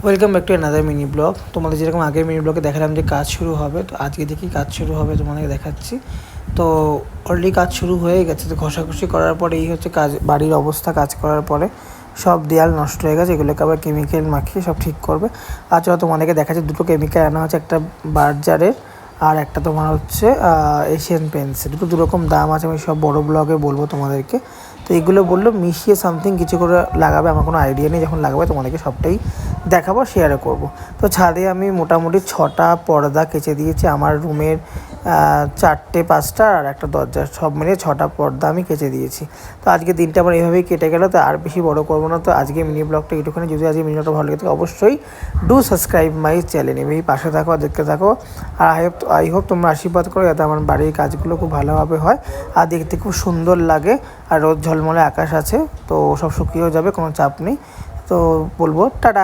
Welcome back to another mini blog. তোমাদের যেরকম আগের মিনি ব্লগে দেখালাম যে কাজ শুরু হবে, তো আজকে দেখি কাজ শুরু হবে তোমাদেরকে দেখাচ্ছি। তো অলরেডি কাজ শুরু হয়ে গেছে। তো ঘষাঘষি করার পরে এই হচ্ছে কাজ, বাড়ির অবস্থা। কাজ করার পরে সব দেয়াল নষ্ট হয়ে গেছে, এগুলোকে আবার কেমিক্যাল মাখিয়ে সব ঠিক করবে। আর চলো তোমাদেরকে দেখাচ্ছে, দুটো কেমিক্যাল আনা হচ্ছে, একটা বার্জারের আর একটা তোমার হচ্ছে এশিয়ান পেন্টসের। দুটো দুরকম দাম আছে, আমি সব বড় ব্লগে বলবো তোমাদেরকে। তো এগুলো বললো মিশিয়ে সামথিং কিছু করে লাগাবে, আমার কোনো আইডিয়া নেই। যখন লাগাবে তোমাদেরকে সবটাই দেখাবো, শেয়ারও করবো। তো ছাদে আমি মোটামুটি 6টা পর্দা কেচে দিয়েছি। আমার রুমের 4টে 5টা আর একটা দরজা, সব মিলিয়ে 6টা পর্দা আমি কেচে দিয়েছি। তো আজকে দিনটা আমার এইভাবেই কেটে গেল। তো আর বেশি বড় করবো না। তো আজকে মিনি ব্লগটা একটুখানি, যদি আজকে মিনি ব্লগটা ভালো লাগে থাকে অবশ্যই ডু সাবস্ক্রাইব মাই চ্যানেল। এই পাশে থাকো, দেখতে থাকো। আর আই হোপ তোমরা আশীর্বাদ করো যাতে আমার বাড়ির কাজগুলো খুব ভালোভাবে হয় আর দেখতে খুব সুন্দর লাগে। আর রোদ ঝলমলে আকাশ আছে, তো সব শুকিয়েও যাবে, কোনো চাপ নেই। তো বলবো টাটা।